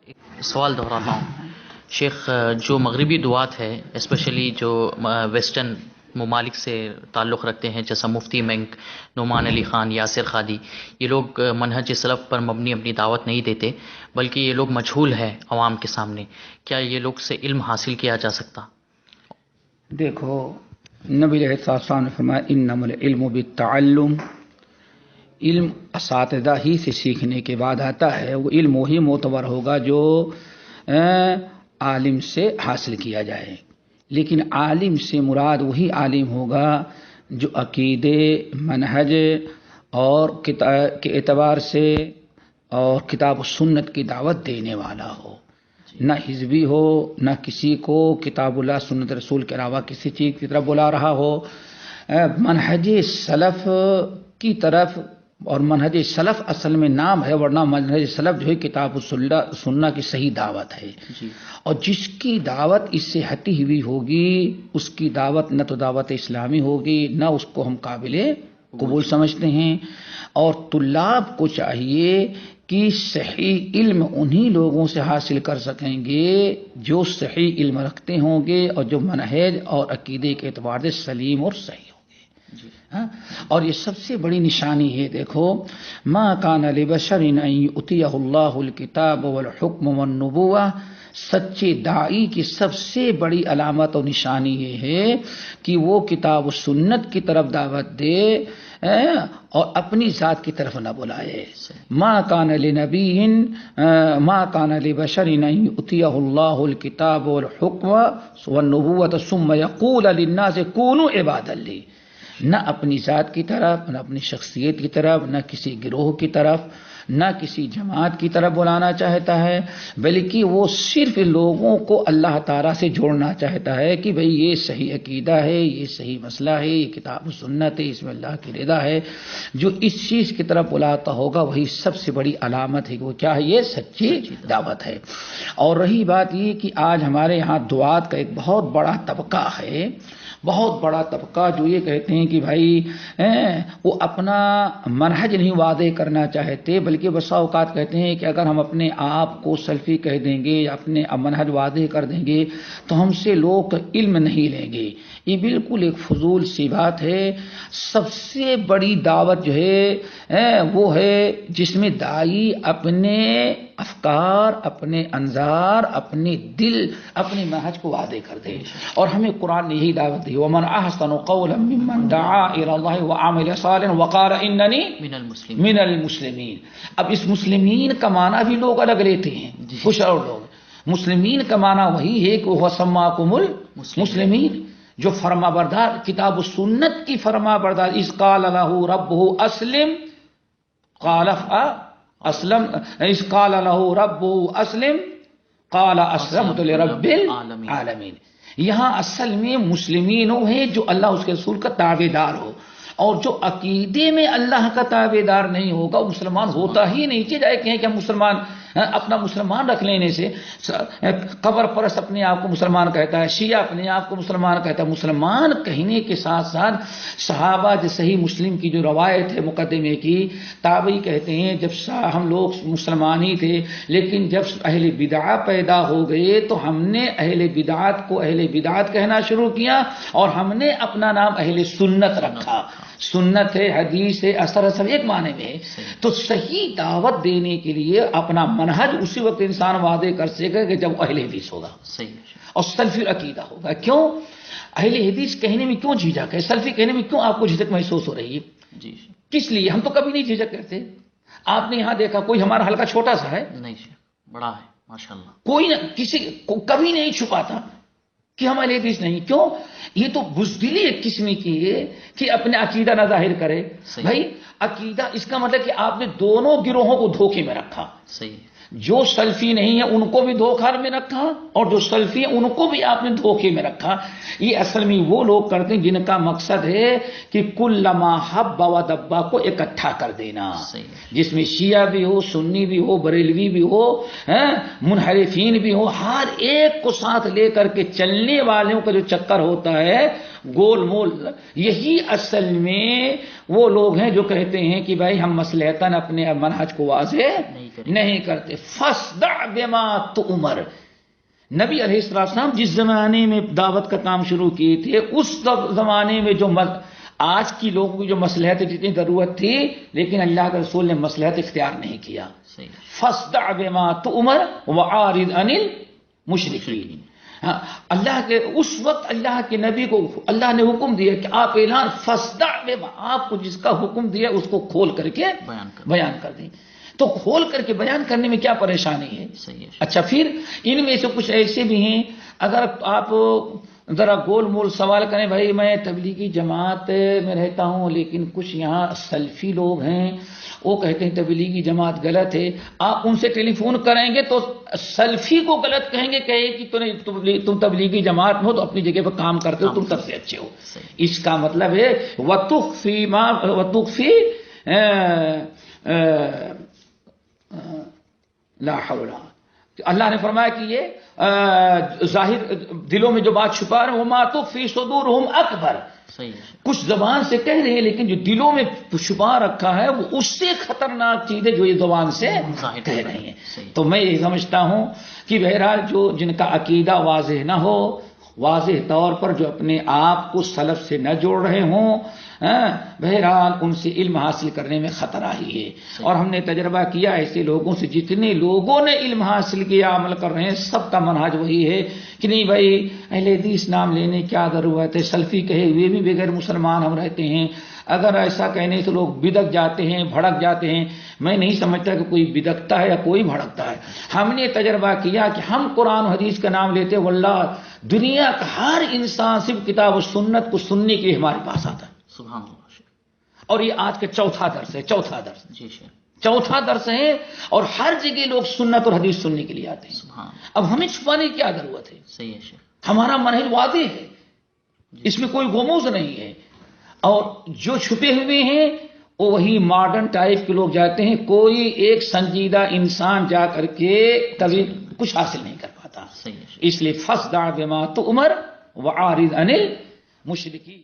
سوال دہراتا ہوں شیخ، جو مغربی دعات ہے اسپیشلی جو ویسٹرن ممالک سے تعلق رکھتے ہیں، جیسا مفتی منک، نعمان علی خان، یاسر خادی، یہ لوگ منہج سلف پر مبنی اپنی دعوت نہیں دیتے، بلکہ یہ لوگ مجہول ہے عوام کے سامنے. کیا یہ لوگ سے علم حاصل کیا جا سکتا؟ دیکھو، نبی علیہ السلام نے فرمایا انما العلم بالتعلم، علم اساتذہ ہی سے سیکھنے کے بعد آتا ہے. وہ علم وہی معتبر ہوگا جو عالم سے حاصل کیا جائے، لیکن عالم سے مراد وہی عالم ہوگا جو عقیدے، منہج اور کے اعتبار سے اور کتاب و سنت کی دعوت دینے والا ہو، نہ حزبی ہو، نہ کسی کو کتاب اللہ سنت رسول کے علاوہ کسی چیز کی طرف بلا رہا ہو. منہج سلف کی طرف، اور منہج سلف اصل میں نام ہے، ورنہ منہج سلف جو ہے کتاب سننا کی صحیح دعوت ہے. اور جس کی دعوت اس سے ہٹی ہوئی ہوگی اس کی دعوت نہ تو دعوت اسلامی ہوگی، نہ اس کو ہم قابل قبول سمجھتے ہیں. اور طلاب کو چاہیے کہ صحیح علم انہی لوگوں سے حاصل کر سکیں گے جو صحیح علم رکھتے ہوں گے اور جو منہج اور عقیدے کے اعتبار سے سلیم اور صحیح ہوں گے. اور یہ سب سے بڑی نشانی ہے. دیکھو، ما کان لبشر ان یؤتیہ اللہ الکتاب والحکم والنبوہ، سچے داعی کی سب سے بڑی علامت اور نشانی یہ ہے کہ وہ کتاب و سنت کی طرف دعوت دے اور اپنی ذات کی طرف نہ بلائے. ما کان لنبی ما کان لبشر ان یؤتیہ اللہ الکتاب والحکم والنبوۃ ثم یقول للناس کونوا عبادا لی، نہ اپنی ذات کی طرف، نہ اپنی شخصیت کی طرف، نہ کسی گروہ کی طرف، نہ کسی جماعت کی طرف بلانا چاہتا ہے، بلکہ وہ صرف لوگوں کو اللہ تعالیٰ سے جوڑنا چاہتا ہے کہ بھئی یہ صحیح عقیدہ ہے، یہ صحیح مسئلہ ہے، یہ کتاب و سنت ہے، اس میں اللہ کی رضا ہے. جو اس چیز کی طرف بلاتا ہوگا وہی سب سے بڑی علامت ہے کہ وہ کیا ہے، یہ سچی دعوت ہے. اور رہی بات یہ کہ آج ہمارے یہاں دعات کا ایک بہت بڑا طبقہ ہے، بہت بڑا طبقہ، جو یہ کہتے ہیں کہ بھائی وہ اپنا منہج نہیں واضح کرنا چاہتے، بلکہ بسا اوقات کہتے ہیں کہ اگر ہم اپنے آپ کو سلفی کہہ دیں گے یا اپنے منہج واضح کر دیں گے تو ہم سے لوگ علم نہیں لیں گے. یہ بالکل ایک فضول سی بات ہے. سب سے بڑی دعوت جو ہے وہ ہے جس میں داعی اپنے افکار، اپنے انظار، اپنے دل، اپنے منہج کو واضح کر دے. اور ہمیں قرآن نے یہی دعوت دی، وَمَنْ أَحْسَنُ قَوْلًا مِّمَّنْ دَعَا إِلَى اللَّهِ وَعَمِلَ صَالِحًا وَقَالَ إِنَّنِي مِنَ الْمُسْلِمِينَ. اب اس مسلمین کا معنی بھی لوگ الگ لیتے ہیں، کچھ اور لوگ. مسلمین کا معنی وہی ہے کہ وہ سماکم المسلمین، جو فرما بردار، کتاب و سنت کی فرما بردار. اذ قال له ربه اسلم قال اسلم، اذ قال له ربه اسلم قال اسلمت لرب العالمین. یہاں اصل میں مسلمین وہ ہے جو اللہ اس کے رسول کا تابع دار ہو، اور جو عقیدے میں اللہ کا تابع دار نہیں ہوگا وہ مسلمان ہوتا ہی نہیں. چاہے کہیں کہ ہم مسلمان، اپنا مسلمان رکھ لینے سے قبر پرست اپنے آپ کو مسلمان کہتا ہے، شیعہ اپنے آپ کو مسلمان کہتا ہے. مسلمان کہنے کے ساتھ ساتھ صحابہ جو صحیح مسلم کی جو روایت ہے مقدمے کی، تابعی کہتے ہیں جب ہم لوگ مسلمان ہی تھے، لیکن جب اہل بدعہ پیدا ہو گئے تو ہم نے اہل بدعات کو اہل بدعات کہنا شروع کیا اور ہم نے اپنا نام اہل سنت رکھا. سنت ہے، حدیث ہے، اثر سب ایک معنی میں ہے. تو صحیح دعوت دینے کے لیے اپنا منہج اسی وقت انسان واضح کر سکے کہ جب اہل حدیث ہوگا اور سلفی عقیدہ ہوگا. کیوں اہل حدیث کہنے میں کیوں جھجک ہے، سلفی کہنے میں کیوں آپ کو جھجک محسوس ہو رہی ہے؟ کس لیے؟ ہم تو کبھی نہیں جھجک کرتے. آپ نے یہاں دیکھا کوئی ہمارا حلقہ چھوٹا سا ہے نہیں، بڑا ہے ماشاءاللہ، کوئی نہ کسی کو کبھی نہیں چھپاتا کہ ہم اہل حدیث نہیں. کیوں؟ یہ تو بزدلی ایک قسم کی ہے کہ اپنے عقیدہ نہ ظاہر کرے. بھائی عقیدہ اس کا مطلب کہ آپ نے دونوں گروہوں کو دھوکے میں رکھا. صحیح. جو سلفی نہیں ہے ان کو بھی دھوکے میں رکھا اور جو سلفی ہیں ان کو بھی آپ نے دھوکے میں رکھا. یہ اصل میں وہ لوگ کرتے ہیں جن کا مقصد ہے کہ کلما حب و دبا کو اکٹھا کر دینا، جس میں شیعہ بھی ہو، سنی بھی ہو، بریلوی بھی ہو، منحرفین بھی ہو، ہر ایک کو ساتھ لے کر کے چلنے والوں کا جو چکر ہوتا ہے گول مول. یہی اصل میں وہ لوگ ہیں جو کہتے ہیں کہ بھائی ہم مصلحتاً اپنے منہج کو واضح نہیں کرتے. فاصدع بما تؤمر. نبی علیہ السلام جس زمانے میں دعوت کا کام شروع کیے تھے اس زمانے میں جو آج کی لوگوں کی جو مصلحت جتنی ضرورت تھی لیکن اللہ کے رسول نے مصلحت اختیار نہیں کیا. فاصدع بما تؤمر وعارض عن المشرکین. اللہ کے اس وقت اللہ کے نبی کو اللہ نے حکم دیا کہ آپ اعلان فاصدع بما، آپ کو جس کا حکم دیا اس کو کھول کر کے بیان کر دیں. تو کھول کر کے بیان کرنے میں کیا پریشانی ہے؟ اچھا پھر ان میں سے کچھ ایسے بھی ہیں اگر آپ ذرا گول مول سوال کریں، بھائی میں تبلیغی جماعت میں رہتا ہوں لیکن کچھ یہاں سلفی لوگ ہیں وہ کہتے ہیں تبلیغی جماعت غلط ہے. آپ ان سے ٹیلی فون کریں گے تو سلفی کو غلط کہیں گے کہ تم تبلیغی جماعت میں ہو تو اپنی جگہ پر کام کرتے ہو، تم سب سے اچھے ہو. اس کا مطلب ہے وَتُخْفِي لا حول. اللہ نے فرمایا کہ یہ ظاہر دلوں میں جو بات چھپا رہے ہیں وَمَا تُخْفِي صُدُورُهُمْ أَكْبَرُ. کچھ زبان سے کہہ رہے ہیں لیکن جو دلوں میں چھپا رکھا ہے وہ اس سے خطرناک چیز ہے جو یہ زبان سے کہہ رہے ہیں. تو میں یہ سمجھتا ہوں کہ بہرحال جو جن کا عقیدہ واضح نہ ہو، واضح طور پر جو اپنے آپ کو سلف سے نہ جوڑ رہے ہوں، بہرحال ان سے علم حاصل کرنے میں خطرہ ہی ہے. اور ہم نے تجربہ کیا ایسے لوگوں سے، جتنے لوگوں نے علم حاصل کیا عمل کر رہے ہیں سب کا منہج وہی ہے کہ نہیں بھائی اہل حدیث نام لینے کیا ضرورت ہے، سلفی کہے ہوئے بھی بغیر مسلمان ہم رہتے ہیں. اگر ایسا کہنے سے لوگ بدک جاتے ہیں، بھڑک جاتے ہیں. میں نہیں سمجھتا کہ کوئی بدکتا ہے یا کوئی بھڑکتا ہے. ہم نے تجربہ کیا کہ ہم قرآن و حدیث کا نام لیتے واللہ دنیا کا ہر انسان صرف کتاب و سنت کو سننے کے لیے ہمارے پاس آتا ہے. سبحان اللہ. اور یہ آج کا چوتھا درس ہے. جی چوتھا درس ہے اور ہر جگہ لوگ سنت اور حدیث سننے کے لیے آتے ہیں. اب ہمیں چھپانے کی کیا ضرورت ہے؟ صحیح ہے شیخ. ہمارا منہج واضح ہے، اس میں کوئی غموض نہیں ہے. اور جو چھپے ہوئے ہیں وہ وہی ماڈرن ٹائپ کے لوگ جاتے ہیں. کوئی ایک سنجیدہ انسان جا کر کے کبھی کچھ حاصل نہیں کر پاتا. صحیح ہے. اس لیے فاصدع بما تؤمر وعارض عن المشرکین.